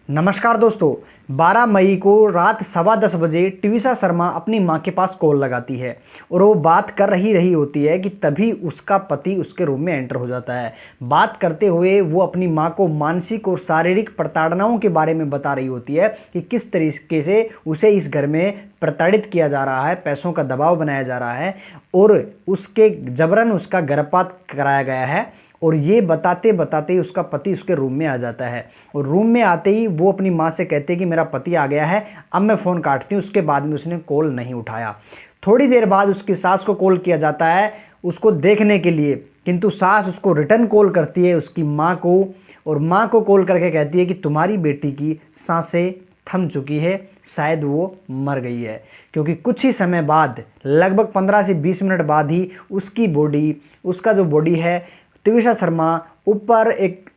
नमस्कार दोस्तों। 12 मई को रात 10:15 बजे टीविशा शर्मा अपनी मां के पास कॉल लगाती है और वो बात कर रही होती है कि तभी उसका पति उसके रूम में एंटर हो जाता है। बात करते हुए वो अपनी मां को मानसिक और शारीरिक प्रताड़नाओं के बारे में बता रही होती है कि किस तरीके से उसे इस घर में प्रताड़ित किया जा रहा है, पैसों का दबाव बनाया जा रहा है और उसके जबरन उसका गर्भपात कराया गया है। और ये बताते बताते उसका पति उसके रूम में आ जाता है और रूम में आते ही वो अपनी माँ से कहते हैं कि मेरा पति आ गया है, अब मैं फ़ोन काटती हूँ। उसके बाद में उसने कॉल नहीं उठाया। थोड़ी देर बाद उसकी सास को कॉल किया जाता है उसको देखने के लिए, किंतु सास उसको रिटर्न कॉल करती है उसकी माँ को और माँ को कॉल करके कहती है कि तुम्हारी बेटी की सांसें थम चुकी है, शायद वो मर गई है। क्योंकि कुछ ही समय बाद, लगभग 15 से 20 मिनट बाद ही उसकी बॉडी, उसका जो बॉडी है, टीविशा शर्मा ऊपर एक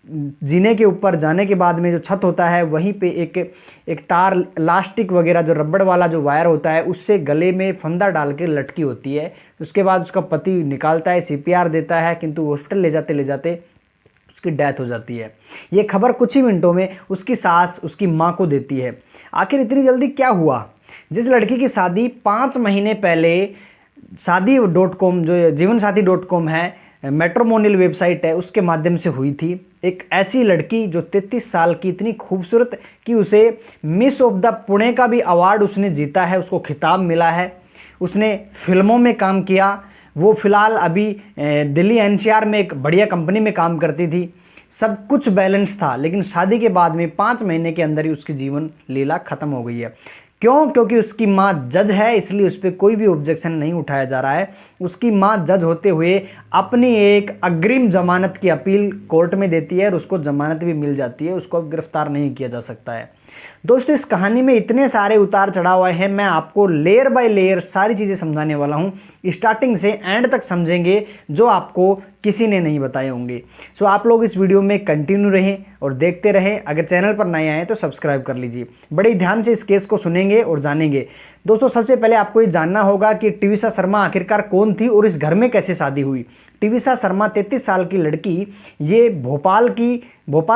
जीने के ऊपर जाने के बाद में जो छत होता है वहीं पे एक तार, लास्टिक वगैरह जो रबड़ वाला जो वायर होता है उससे गले में फंदा डाल के लटकी होती है। उसके बाद उसका पति निकालता है, सीपीआर देता है, किंतु हॉस्पिटल ले जाते उसकी डेथ हो जाती है। ये खबर कुछ ही मिनटों में उसकी सास उसकी माँ को देती है। आखिर इतनी जल्दी क्या हुआ? जिस लड़की की शादी 5 महीने पहले शादी.com जो जीवनसाथी.com है, मैट्रिमोनियल वेबसाइट है, उसके माध्यम से हुई थी, एक ऐसी लड़की जो 33 साल की, इतनी खूबसूरत कि उसे मिस ऑफ द पुणे का भी अवार्ड उसने जीता है, उसको खिताब मिला है। उसने फिल्मों में काम किया। वो फिलहाल अभी दिल्ली एनसीआर में एक बढ़िया कंपनी में काम करती थी। सब कुछ बैलेंस था, लेकिन शादी के बाद में 5 महीने के अंदर ही उसकी जीवन लीला खत्म हो गई है। क्यों? क्योंकि उसकी माँ जज है, इसलिए उस पर कोई भी ऑब्जेक्शन नहीं उठाया जा रहा है। उसकी माँ जज होते हुए अपनी एक अग्रिम जमानत की अपील कोर्ट में देती है और उसको जमानत भी मिल जाती है, उसको अब गिरफ्तार नहीं किया जा सकता है। दोस्तों, इस कहानी में इतने सारे उतार चढ़ाव आए हैं, मैं आपको लेयर बाय लेयर सारी चीज़ें समझाने वाला हूँ। स्टार्टिंग से एंड तक समझेंगे जो आपको किसी ने नहीं बताए होंगे। सो आप लोग इस वीडियो में कंटिन्यू रहें और देखते रहें। अगर चैनल पर नए आए तो सब्सक्राइब कर लीजिए। बड़े ध्यान से इस केस को सुनेंगे और जानेंगे। दोस्तों, सबसे पहले आपको ये जानना होगा कि टीविशा शर्मा आखिरकार कौन थी और इस घर में कैसे शादी हुई। टीविशा शर्मा 33 साल की लड़की, ये भोपाल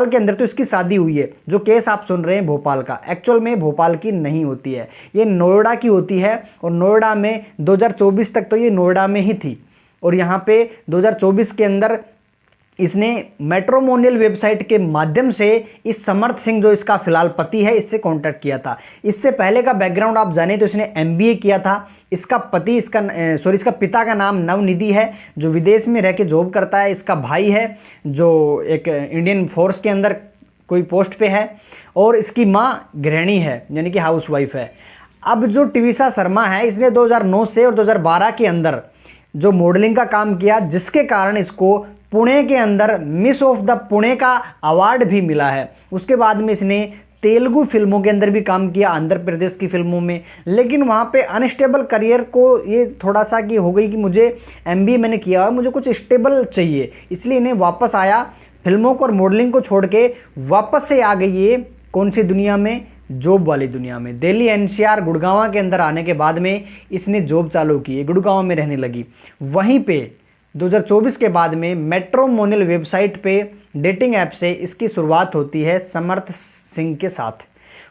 के अंदर तो इसकी शादी हुई है। जो केस आप सुन रहे हैं भोपाल का, एक्चुअल में भोपाल की नहीं होती है, ये नोएडा की होती है। और नोएडा में 2024 तक तो ये नोएडा में ही थी और यहाँ पे 2024 के अंदर इसने मैट्रिमोनियल वेबसाइट के माध्यम से इस समर्थ सिंह, जो इसका फिलहाल पति है, इससे कांटेक्ट किया था। इससे पहले का बैकग्राउंड आप जाने तो इसने एमबीए किया था। इसका पिता का नाम नवनिधि है, जो विदेश में रह के जॉब करता है। इसका भाई है जो एक इंडियन फोर्स के अंदर कोई पोस्ट पे है और इसकी माँ गृहिणी है, यानी कि हाउसवाइफ है। अब जो टीविशा शर्मा है, इसने 2009 से और 2012 के अंदर जो मॉडलिंग का काम किया, जिसके कारण इसको पुणे के अंदर मिस ऑफ द पुणे का अवार्ड भी मिला है। उसके बाद में इसने तेलुगु फिल्मों के अंदर भी काम किया, आंध्र प्रदेश की फिल्मों में, लेकिन वहाँ पे अनस्टेबल करियर को ये थोड़ा सा कि हो गई कि मुझे एमबीए मैंने किया और मुझे कुछ स्टेबल चाहिए, इसलिए इन्हें वापस आया। फिल्मों को और मॉडलिंग को छोड़ के वापस से आ गई ये कौन सी दुनिया में? जॉब वाली दुनिया में। दिल्ली एनसीआर गुड़गांव के अंदर आने के बाद में इसने जॉब चालू की, गुड़गांव में रहने लगी। वहीं पे 2024 के बाद में मैट्रिमोनियल वेबसाइट पे डेटिंग ऐप से इसकी शुरुआत होती है समर्थ सिंह के साथ।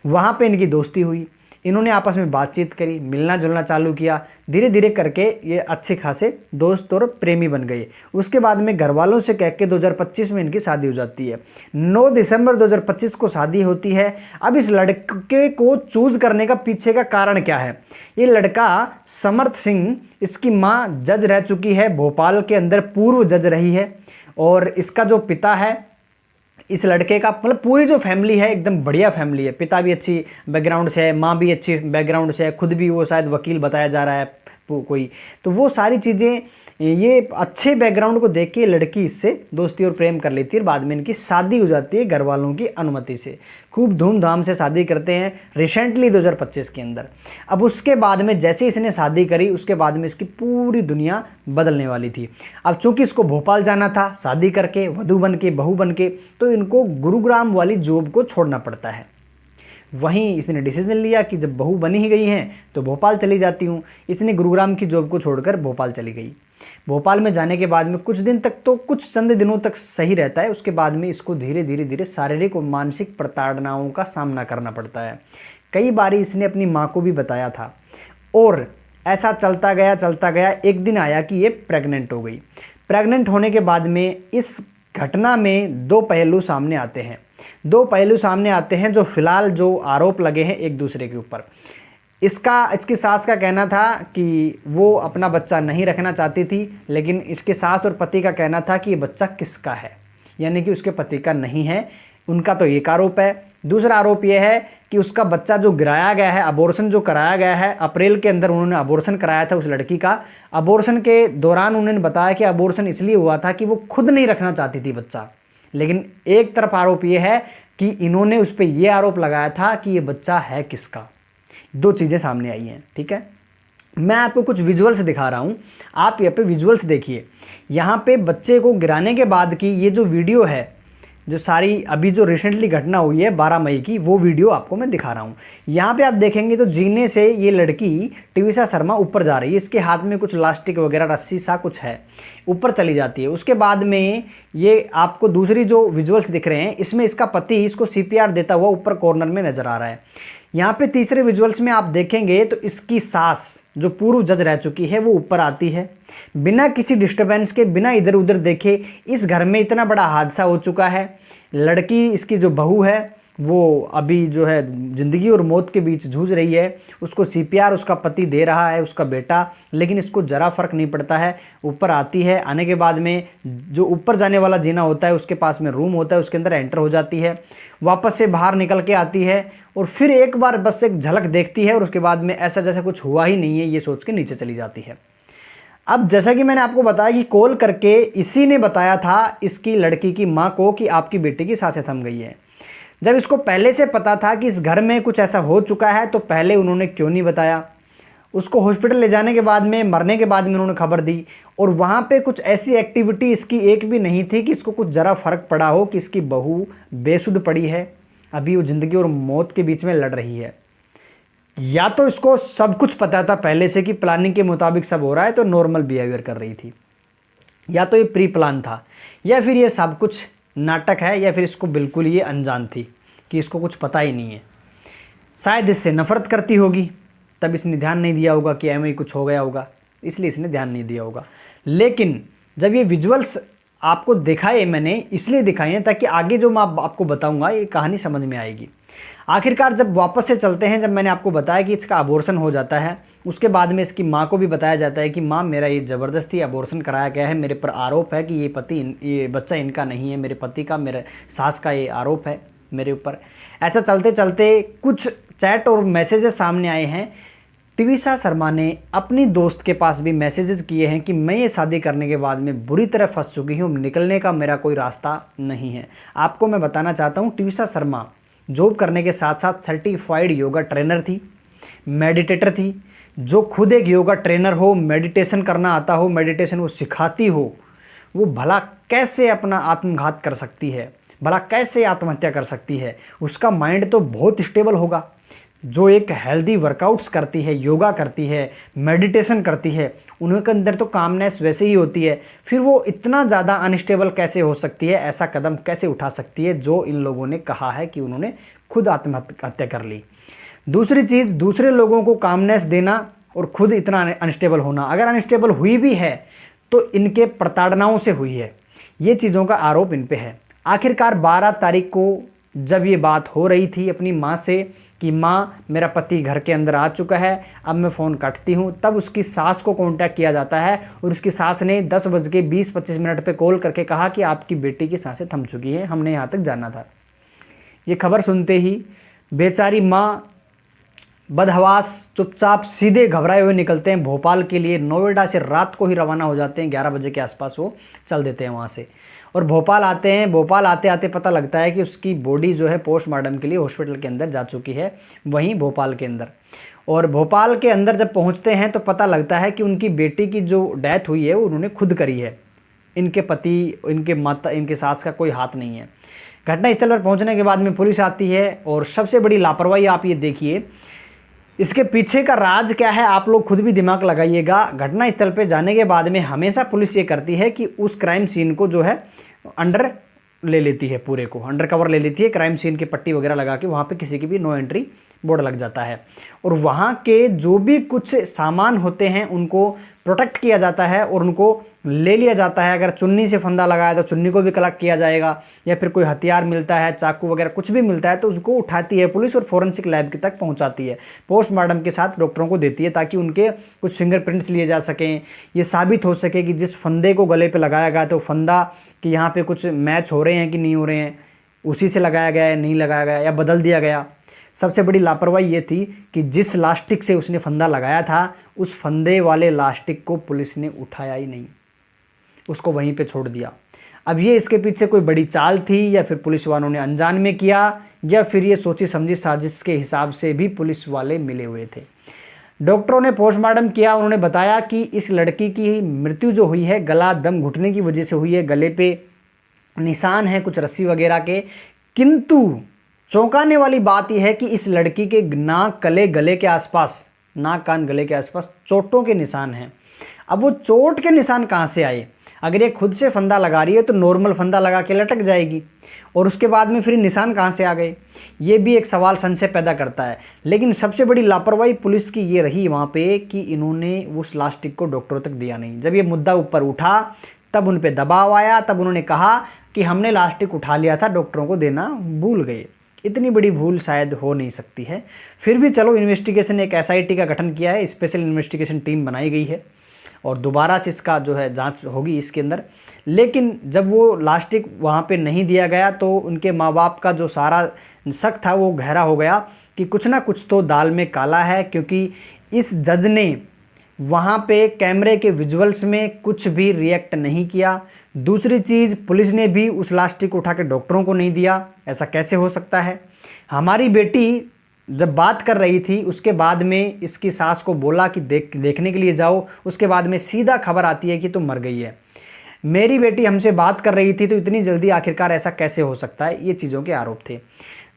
वहाँ पे इनकी दोस्ती हुई, इन्होंने आपस में बातचीत करी, मिलना जुलना चालू किया। धीरे धीरे करके ये अच्छे खासे दोस्त और प्रेमी बन गए। उसके बाद में घर वालों से कह के 2025 में इनकी शादी हो जाती है। 9 दिसंबर 2025 को शादी होती है। अब इस लड़के को चूज करने का पीछे का कारण क्या है? ये लड़का समर्थ सिंह, इसकी माँ जज रह चुकी है भोपाल के अंदर, पूर्व जज रही है। और इसका जो पिता है, इस लड़के का मतलब पूरी जो फैमिली है एकदम बढ़िया फैमिली है। पिता भी अच्छी बैकग्राउंड से है, माँ भी अच्छी बैकग्राउंड से है, खुद भी वो शायद वकील बताया जा रहा है कोई। तो वो सारी चीज़ें, ये अच्छे बैकग्राउंड को देख के लड़की इससे दोस्ती और प्रेम कर लेती है। बाद में इनकी शादी हो जाती है घर वालों की अनुमति से। खूब धूमधाम से शादी करते हैं रिसेंटली 2025 के अंदर। अब उसके बाद में जैसे इसने शादी करी, उसके बाद में इसकी पूरी दुनिया बदलने वाली थी। अब चूंकि इसको भोपाल जाना था शादी करके, वधू बन के, बहू बन के, तो इनको गुरुग्राम वाली जॉब को छोड़ना पड़ता है। वहीं इसने डिसीजन लिया कि जब बहू बनी ही गई हैं तो भोपाल चली जाती हूँ। इसने गुरुग्राम की जॉब को छोड़कर भोपाल चली गई। भोपाल में जाने के बाद में कुछ दिन तक तो कुछ चंद दिनों तक सही रहता है, उसके बाद में इसको धीरे धीरे धीरे शारीरिक और मानसिक प्रताड़नाओं का सामना करना पड़ता है। कई बार इसने अपनी माँ को भी बताया था और ऐसा चलता गया। एक दिन आया कि ये प्रेग्नेंट हो गई। प्रेग्नेंट होने के बाद में इस घटना में दो पहलू सामने आते हैं जो फिलहाल जो आरोप लगे हैं एक दूसरे के ऊपर। इसकी सास का कहना था कि वो अपना बच्चा नहीं रखना चाहती थी, लेकिन इसके सास और पति का कहना था कि ये बच्चा किसका है, यानी कि उसके पति का नहीं है। उनका तो एक आरोप है। दूसरा आरोप यह है कि उसका बच्चा जो गिराया गया है, अबॉर्शन जो कराया गया है, अप्रैल के अंदर उन्होंने अबॉर्शन कराया था उस लड़की का। अबॉर्शन के दौरान उन्होंने बताया कि अबॉर्शन इसलिए हुआ था कि वो खुद नहीं रखना चाहती थी बच्चा। लेकिन एक तरफ आरोप यह है कि इन्होंने उस पर यह आरोप लगाया था कि ये बच्चा है किसका। दो चीज़ें सामने आई हैं, ठीक है। मैं आपको कुछ विजुअल्स दिखा रहा हूँ, आप यहाँ पे विजुअल्स देखिए। यहाँ पे बच्चे को गिराने के बाद की ये जो वीडियो है, जो सारी अभी जो रिसेंटली घटना हुई है 12 मई की, वो वीडियो आपको मैं दिखा रहा हूँ। यहाँ पे आप देखेंगे तो जीने से ये लड़की टिविसा शर्मा ऊपर जा रही है। इसके हाथ में कुछ लास्टिक वगैरह रस्सी सा कुछ है, ऊपर चली जाती है। उसके बाद में ये आपको दूसरी जो विजुअल्स दिख रहे हैं, इसमें इसका पति इसको CPR देता हुआ ऊपर कॉर्नर में नजर आ रहा है। यहाँ पे तीसरे विजुअल्स में आप देखेंगे तो इसकी सास जो पूर्व जज रह चुकी है वो ऊपर आती है, बिना किसी डिस्टरबेंस के, बिना इधर उधर देखे। इस घर में इतना बड़ा हादसा हो चुका है। लड़की, इसकी जो बहू है, वो अभी जो है ज़िंदगी और मौत के बीच जूझ रही है। उसको CPR उसका पति दे रहा है, उसका बेटा, लेकिन इसको ज़रा फ़र्क नहीं पड़ता है। ऊपर आती है, आने के बाद में जो ऊपर जाने वाला जीना होता है उसके पास में रूम होता है, उसके अंदर एंटर हो जाती है, वापस से बाहर निकल के आती है और फिर एक बार बस एक झलक देखती है और उसके बाद में ऐसा जैसा कुछ हुआ ही नहीं है ये सोच के नीचे चली जाती है। अब जैसा कि मैंने आपको बताया कि कॉल करके इसी ने बताया था इसकी लड़की की माँ को कि आपकी बेटी की सांसें थम गई है। जब इसको पहले से पता था कि इस घर में कुछ ऐसा हो चुका है तो पहले उन्होंने क्यों नहीं बताया। उसको हॉस्पिटल ले जाने के बाद में, मरने के बाद में उन्होंने खबर दी और वहाँ पे कुछ ऐसी एक्टिविटी इसकी एक भी नहीं थी कि इसको कुछ ज़रा फ़र्क पड़ा हो कि इसकी बहू बेसुध पड़ी है, अभी वो ज़िंदगी और मौत के बीच में लड़ रही है। या तो इसको सब कुछ पता था पहले से कि प्लानिंग के मुताबिक सब हो रहा है तो नॉर्मल बिहेवियर कर रही थी, या तो ये प्री प्लान था, या फिर ये सब कुछ नाटक है, या फिर इसको बिल्कुल ये अनजान थी कि इसको कुछ पता ही नहीं है। शायद इससे नफ़रत करती होगी, तब इसने ध्यान नहीं दिया होगा कि एम कुछ हो गया होगा, इसलिए इसने ध्यान नहीं दिया होगा। लेकिन जब ये विजुअल्स आपको दिखाए, मैंने इसलिए दिखाए हैं ताकि आगे जो मैं आपको बताऊंगा ये कहानी समझ में आएगी। आखिरकार जब वापस से चलते हैं, जब मैंने आपको बताया कि इसका अबॉर्शन हो जाता है, उसके बाद में इसकी माँ को भी बताया जाता है कि माँ, मेरा ये ज़बरदस्ती अबॉर्शन कराया गया है, मेरे पर आरोप है कि ये बच्चा इनका नहीं है, मेरे पति का, मेरे सास का ये आरोप है मेरे ऊपर। ऐसा चलते चलते कुछ चैट और मैसेजेस सामने आए हैं। टिविसा शर्मा ने अपनी दोस्त के पास भी मैसेजेस किए हैं कि मैं ये शादी करने के बाद में बुरी तरह फंस चुकी हूँ, निकलने का मेरा कोई रास्ता नहीं है। आपको मैं बताना चाहता हूँ, टिविसा शर्मा जॉब करने के साथ साथ सर्टिफाइड योगा ट्रेनर थी, मेडिटेटर थी। जो खुद एक योगा ट्रेनर हो, मेडिटेशन करना आता हो, मेडिटेशन वो सिखाती हो, वो भला कैसे अपना आत्मघात कर सकती है, भला कैसे आत्महत्या कर सकती है। उसका माइंड तो बहुत स्टेबल होगा। जो एक हेल्दी वर्कआउट्स करती है, योगा करती है, मेडिटेशन करती है, उनके अंदर तो कामनेस वैसे ही होती है। फिर वो इतना ज़्यादा अनस्टेबल कैसे हो सकती है, ऐसा कदम कैसे उठा सकती है जो इन लोगों ने कहा है कि उन्होंने खुद आत्महत्या कर ली। दूसरी चीज़, दूसरे लोगों को कामनेस देना और खुद इतना अनस्टेबल होना। अगर अनस्टेबल हुई भी है तो इनके प्रताड़नाओं से हुई है, ये चीज़ों का आरोप इन पे है। आखिरकार 12 तारीख को जब ये बात हो रही थी अपनी माँ से कि माँ, मेरा पति घर के अंदर आ चुका है, अब मैं फ़ोन काटती हूँ, तब उसकी सास को कांटेक्ट किया जाता है और उसकी सास ने 10:20-25 पे कॉल करके कहा कि आपकी बेटी की सांसें थम चुकी हैं, हमने यहाँ तक जाना था। ये खबर सुनते ही बेचारी माँ बदहवास चुपचाप सीधे घबराए हुए निकलते हैं भोपाल के लिए। नोएडा से रात को ही रवाना हो जाते हैं, 11 बजे के आसपास वो चल देते हैं वहाँ से और भोपाल आते हैं। भोपाल आते आते पता लगता है कि उसकी बॉडी जो है पोस्टमार्टम के लिए हॉस्पिटल के अंदर जा चुकी है, वहीं भोपाल के अंदर। और भोपाल के अंदर जब पहुँचते हैं तो पता लगता है कि उनकी बेटी की जो डेथ हुई है वो उन्होंने खुद करी है। इनके पति, इनके माता, इनके सास का कोई हाथ नहीं है। घटनास्थल पर पहुंचने के बाद में पुलिस आती है और सबसे बड़ी लापरवाही आप ये देखिए, इसके पीछे का राज क्या है आप लोग खुद भी दिमाग लगाइएगा। घटनास्थल पे जाने के बाद में हमेशा पुलिस ये करती है कि उस क्राइम सीन को जो है अंडर ले लेती है, पूरे को अंडर कवर ले लेती है, क्राइम सीन की पट्टी वगैरह लगा के वहाँ पे किसी की भी नो एंट्री बोर्ड लग जाता है और वहाँ के जो भी कुछ सामान होते हैं उनको प्रोटेक्ट किया जाता है और उनको ले लिया जाता है। अगर चुन्नी से फंदा लगाया तो चुन्नी को भी कलेक्ट किया जाएगा, या फिर कोई हथियार मिलता है, चाकू वगैरह कुछ भी मिलता है तो उसको उठाती है पुलिस और फोरेंसिक लैब के तक पहुंचाती है, पोस्टमार्टम के साथ डॉक्टरों को देती है ताकि उनके कुछ फिंगरप्रिंट्स लिए जा सकें, ये साबित हो सके कि जिस फंदे को गले पर लगाया गया तो फंदा कि यहाँ पर कुछ मैच हो रहे हैं कि नहीं हो रहे हैं, उसी से लगाया गया है नहीं लगाया गया या बदल दिया गया। सबसे बड़ी लापरवाही ये थी कि जिस लास्टिक से उसने फंदा लगाया था उस फंदे वाले लास्टिक को पुलिस ने उठाया ही नहीं, उसको वहीं पे छोड़ दिया। अब ये इसके पीछे कोई बड़ी चाल थी या फिर पुलिस वालों ने अनजान में किया या फिर ये सोची समझी साजिश के हिसाब से भी पुलिस वाले मिले हुए थे। डॉक्टरों ने पोस्टमार्टम किया, उन्होंने बताया कि इस लड़की की मृत्यु जो हुई है गला दम घुटने की वजह से हुई है, गले पे निशान है कुछ रस्सी वगैरह के, किंतु चौंकाने वाली बात यह है कि इस लड़की के नाक कले गले के आसपास, नाक कान गले के आसपास चोटों के निशान हैं। अब वो चोट के निशान कहाँ से आए? अगर ये खुद से फंदा लगा रही है तो नॉर्मल फंदा लगा के लटक जाएगी और उसके बाद में फिर निशान कहाँ से आ गए, ये भी एक सवाल संशय पैदा करता है। लेकिन सबसे बड़ी लापरवाही पुलिस की ये रही वहाँ पे कि इन्होंने उस लास्टिक को डॉक्टरों तक दिया नहीं। जब ये मुद्दा ऊपर उठा तब उन पर दबाव आया, तब उन्होंने कहा कि हमने लास्टिक उठा लिया था, डॉक्टरों को देना भूल गए। इतनी बड़ी भूल शायद हो नहीं सकती है। फिर भी चलो, इन्वेस्टिगेशन एक एसआईटी का गठन किया है, स्पेशल इन्वेस्टिगेशन टीम बनाई गई है और दोबारा से इसका जो है जांच होगी इसके अंदर। लेकिन जब वो लास्टिक वहाँ पे नहीं दिया गया तो उनके माँ बाप का जो सारा शक था वो गहरा हो गया कि कुछ ना कुछ तो दाल में काला है, क्योंकि इस जज ने वहाँ पे कैमरे के विजुअल्स में कुछ भी रिएक्ट नहीं किया। दूसरी चीज़, पुलिस ने भी उस लास्टिक को उठा के डॉक्टरों को नहीं दिया। ऐसा कैसे हो सकता है? हमारी बेटी जब बात कर रही थी उसके बाद में इसकी सास को बोला कि देखने के लिए जाओ, उसके बाद में सीधा खबर आती है कि तो मर गई है। मेरी बेटी हमसे बात कर रही थी तो इतनी जल्दी आखिरकार ऐसा कैसे हो सकता है? ये चीज़ों के आरोप थे।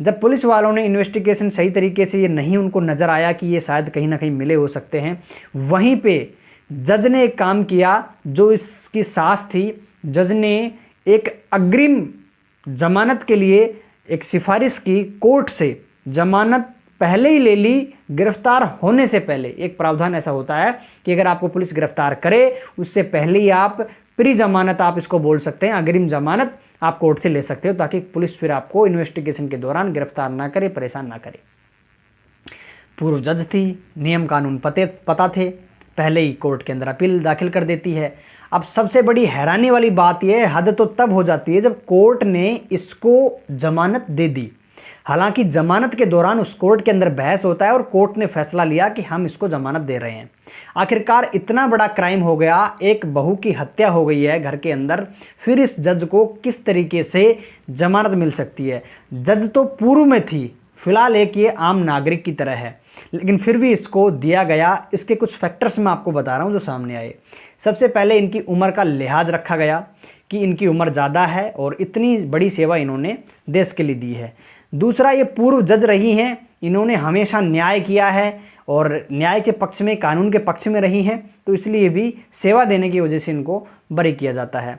जब पुलिस वालों ने इन्वेस्टिगेशन सही तरीके से ये नहीं उनको नज़र आया कि ये शायद कहीं ना कहीं मिले हो सकते हैं, वहीं पे जज ने एक काम किया जो इसकी सास थी। जज ने एक अग्रिम जमानत के लिए एक सिफारिश की, कोर्ट से जमानत पहले ही ले ली, गिरफ्तार होने से पहले। एक प्रावधान ऐसा होता है कि अगर आपको पुलिस गिरफ्तार करे उससे पहले ही आप प्री जमानत, आप इसको बोल सकते हैं, अग्रिम जमानत आप कोर्ट से ले सकते हो ताकि पुलिस फिर आपको इन्वेस्टिगेशन के दौरान गिरफ्तार ना करे, परेशान ना करे। पूर्व जज थी, नियम कानून पता थे, पहले ही कोर्ट के अंदर अपील दाखिल कर देती है। अब सबसे बड़ी हैरानी वाली बात यह, हद तो तब हो जाती है जब कोर्ट ने इसको जमानत दे दी। हालांकि जमानत के दौरान उस कोर्ट के अंदर बहस होता है और कोर्ट ने फैसला लिया कि हम इसको जमानत दे रहे हैं। आखिरकार इतना बड़ा क्राइम हो गया, एक बहू की हत्या हो गई है घर के अंदर, फिर इस जज को किस तरीके से जमानत मिल सकती है? जज तो पूर्व में थी, फिलहाल एक ये आम नागरिक की तरह है, लेकिन फिर भी इसको दिया गया। इसके कुछ फैक्टर्स मैं आपको बता रहा हूँ जो सामने आए। सबसे पहले इनकी उम्र का लिहाज रखा गया कि इनकी उम्र ज़्यादा है और इतनी बड़ी सेवा इन्होंने देश के लिए दी है। दूसरा, ये पूर्व जज रही हैं, इन्होंने हमेशा न्याय किया है और न्याय के पक्ष में, कानून के पक्ष में रही हैं, तो इसलिए भी सेवा देने की वजह से इनको बरी किया जाता है।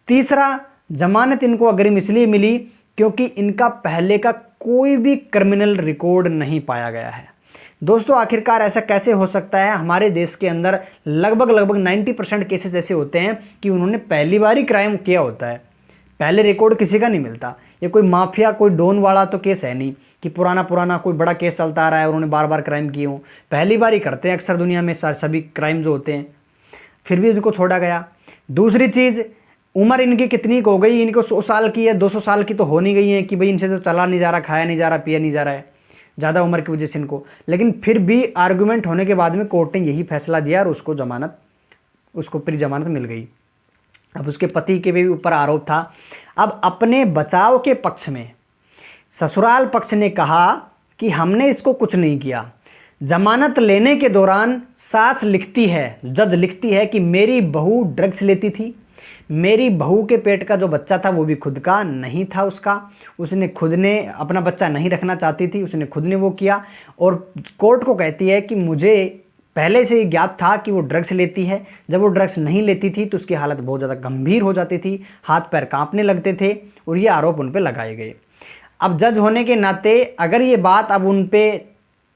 तीसरा, जमानत इनको अग्रिम इसलिए मिली क्योंकि इनका पहले का कोई भी क्रिमिनल रिकॉर्ड नहीं पाया गया है। दोस्तों, आखिरकार ऐसा कैसे हो सकता है? हमारे देश के अंदर लगभग 90% केसेस ऐसे होते हैं कि उन्होंने पहली बार ही क्राइम किया होता है, पहले रिकॉर्ड किसी का नहीं मिलता। ये कोई माफिया, कोई डॉन वाला तो केस है नहीं कि पुराना कोई बड़ा केस चलता आ रहा है और उन्होंने बार बार क्राइम किए हों। पहली बार ही करते हैं अक्सर दुनिया में सभी क्राइम जो होते हैं, फिर भी इनको छोड़ा गया। दूसरी चीज़, उम्र इनकी कितनी हो गई? इनको 100 साल की है, 200 साल की तो हो नहीं गई है कि भाई इनसे तो चला नहीं जा रहा, खाया नहीं जा रहा, पिया नहीं जा रहा है, ज़्यादा उम्र की वजह से इनको। लेकिन फिर भी आर्गूमेंट होने के बाद में कोर्ट ने यही फैसला दिया और उसको प्री जमानत मिल गई। अब उसके पति के भी ऊपर आरोप था। अब अपने बचाव के पक्ष में ससुराल पक्ष ने कहा कि हमने इसको कुछ नहीं किया। जमानत लेने के दौरान सास लिखती है, जज लिखती है कि मेरी बहू ड्रग्स लेती थी, मेरी बहू के पेट का जो बच्चा था वो भी खुद का नहीं था उसका, उसने खुद ने अपना बच्चा नहीं रखना चाहती थी, उसने खुद ने वो किया। और कोर्ट को कहती है कि मुझे पहले से ही ज्ञात था कि वो ड्रग्स लेती है। जब वो ड्रग्स नहीं लेती थी तो उसकी हालत बहुत ज़्यादा गंभीर हो जाती थी, हाथ पैर कांपने लगते थे, और ये आरोप उन पर लगाए गए। अब जज होने के नाते अगर ये बात अब उन पे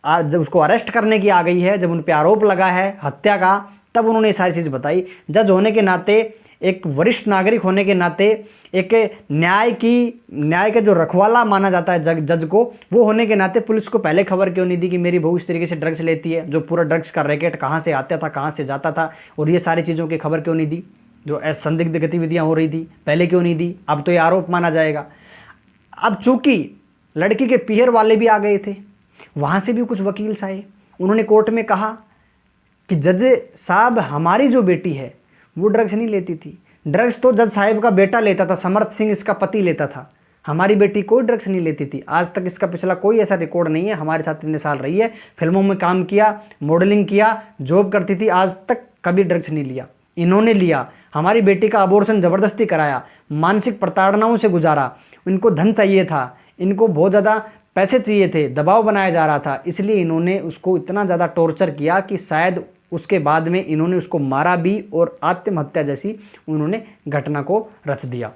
जब उसको अरेस्ट करने की आ गई है, जब उन पे आरोप लगा है हत्या का, तब उन्होंने ये सारी चीज़ बताई। जज होने के नाते, एक वरिष्ठ नागरिक होने के नाते, एक न्याय का जो रखवाला माना जाता है जज को, वो होने के नाते पुलिस को पहले खबर क्यों नहीं दी कि मेरी बहू इस तरीके से ड्रग्स लेती है, जो पूरा ड्रग्स का रैकेट कहाँ से आता था, कहाँ से जाता था, और ये सारी चीज़ों की खबर क्यों नहीं दी, जो संदिग्ध गतिविधियाँ हो रही थी पहले क्यों नहीं दी। अब तो ये आरोप माना जाएगा। अब चूंकि लड़की के पीहर वाले भी आ गए थे, वहाँ से भी कुछ वकील आए, उन्होंने कोर्ट में कहा कि जज साहब हमारी जो बेटी है वो ड्रग्स नहीं लेती थी, ड्रग्स तो जज साहब का बेटा लेता था, समर्थ सिंह इसका पति लेता था, हमारी बेटी कोई ड्रग्स नहीं लेती थी। आज तक इसका पिछला कोई ऐसा रिकॉर्ड नहीं है, हमारे साथ इतने साल रही है, फिल्मों में काम किया, मॉडलिंग किया, जॉब करती थी, आज तक कभी ड्रग्स नहीं लिया, इन्होंने लिया। हमारी बेटी का अबॉर्शन ज़बरदस्ती कराया, मानसिक प्रताड़नाओं से गुजारा, इनको धन चाहिए था, इनको बहुत ज़्यादा पैसे चाहिए थे, दबाव बनाया जा रहा था, इसलिए इन्होंने उसको इतना ज़्यादा टॉर्चर किया कि शायद उसके बाद में इन्होंने उसको मारा भी और आत्महत्या जैसी उन्होंने घटना को रच दिया।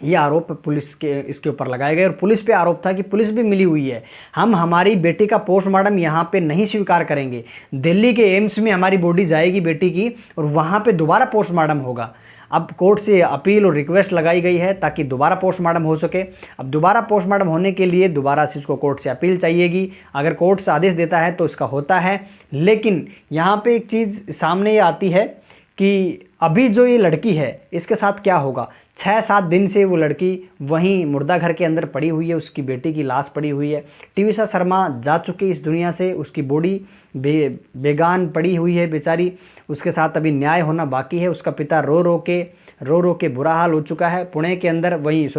ये आरोप पुलिस के इसके ऊपर लगाए गए, और पुलिस पे आरोप था कि पुलिस भी मिली हुई है, हम हमारी बेटी का पोस्टमार्टम यहाँ पे नहीं स्वीकार करेंगे, दिल्ली के एम्स में हमारी बॉडी जाएगी बेटी की, और वहाँ पे दोबारा पोस्टमार्टम होगा। अब कोर्ट से अपील और रिक्वेस्ट लगाई गई है ताकि दोबारा पोस्टमार्टम हो सके। अब दोबारा पोस्टमार्टम होने के लिए दोबारा से उसको कोर्ट से अपील चाहिएगी, अगर कोर्ट से आदेश देता है तो इसका होता है। लेकिन यहाँ पे एक चीज़ सामने ये आती है कि अभी जो ये लड़की है इसके साथ क्या होगा। 6-7 दिन से वो लड़की वहीं मुर्दा घर के अंदर पड़ी हुई है, उसकी बेटी की लाश पड़ी हुई है। टीविशा शर्मा जा चुकी इस दुनिया से, उसकी बॉडी बेगान पड़ी हुई है बेचारी, उसके साथ अभी न्याय होना बाकी है। उसका पिता रो रो के बुरा हाल हो चुका है। पुणे के अंदर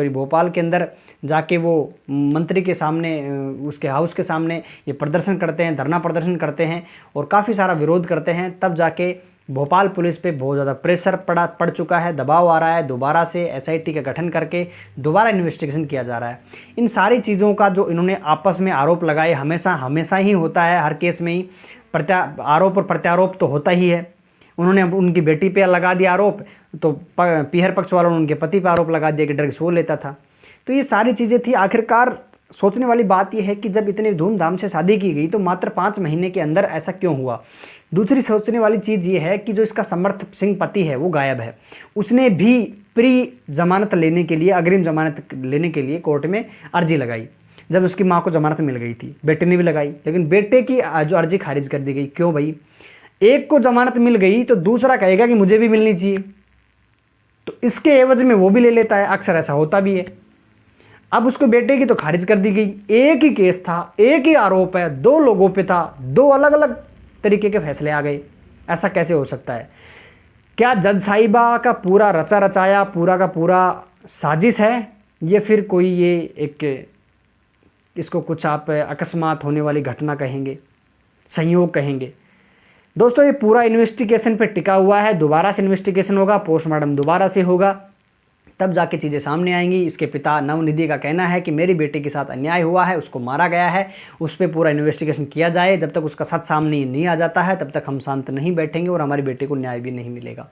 भोपाल के अंदर जाके वो मंत्री के सामने, उसके हाउस के सामने ये प्रदर्शन करते हैं, धरना प्रदर्शन करते हैं और काफ़ी सारा विरोध करते हैं। तब जाके भोपाल पुलिस पे बहुत ज़्यादा प्रेशर पड़ चुका है, दबाव आ रहा है, दोबारा से एसआईटी का गठन करके दोबारा इन्वेस्टिगेशन किया जा रहा है। इन सारी चीज़ों का जो इन्होंने आपस में आरोप लगाए, हमेशा ही होता है, हर केस में ही आरोप और प्रत्यारोप तो होता ही है। उन्होंने उनकी बेटी पे लगा दिया आरोप, तो पीहर पक्ष वालों ने उनके पति पे आरोप लगा दिया कि ड्रग्स वो लेता था। तो ये सारी चीज़ें थी। आखिरकार सोचने वाली बात यह है कि जब इतने धूमधाम से शादी की गई तो मात्र 5 महीने के अंदर ऐसा क्यों हुआ। दूसरी सोचने वाली चीज़ ये है कि जो इसका समर्थ सिंह पति है वो गायब है। उसने भी प्री जमानत लेने के लिए, अग्रिम जमानत लेने के लिए कोर्ट में अर्जी लगाई। जब उसकी माँ को जमानत मिल गई थी, बेटे ने भी लगाई, लेकिन बेटे की जो अर्जी खारिज कर दी गई। क्यों भाई? एक को जमानत मिल गई तो दूसरा कहेगा कि मुझे भी मिलनी चाहिए, तो इसके एवज में वो भी ले लेता है। अक्सर ऐसा होता भी है। अब उसको बेटे की तो खारिज कर दी गई। एक ही केस था, एक ही आरोप है, 2 लोगों पे था, 2 अलग अलग तरीके के फैसले आ गए। ऐसा कैसे हो सकता है? क्या जज साहिबा का पूरा रचा रचाया पूरा का पूरा साजिश है, या फिर कोई ये एक, इसको कुछ आप अकस्मात होने वाली घटना कहेंगे, संयोग कहेंगे? दोस्तों ये पूरा इन्वेस्टिगेशन पे टिका हुआ है। दोबारा से इन्वेस्टिगेशन होगा, पोस्टमार्टम दोबारा से होगा, तब जाके चीज़ें सामने आएंगी। इसके पिता नवनिधि का कहना है कि मेरी बेटी के साथ अन्याय हुआ है, उसको मारा गया है, उस पर पूरा इन्वेस्टिगेशन किया जाए। जब तक उसका सच सामने नहीं आ जाता है तब तक हम शांत नहीं बैठेंगे और हमारी बेटी को न्याय भी नहीं मिलेगा।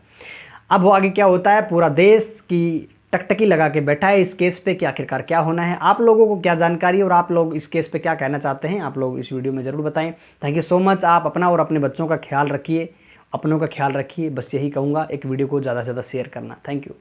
अब वो आगे क्या होता है, पूरा देश की टकटकी लगा के बैठा है इस केस पे कि आखिरकार क्या होना है। आप लोगों को क्या जानकारी और आप लोग इस केस पे क्या कहना चाहते हैं, आप लोग इस वीडियो में ज़रूर बताएं। Thank you so much. आप अपना और अपने बच्चों का ख्याल रखिए, अपनों का ख्याल रखिए। बस यही कहूँगा, एक वीडियो को ज़्यादा से ज़्यादा शेयर करना। Thank you.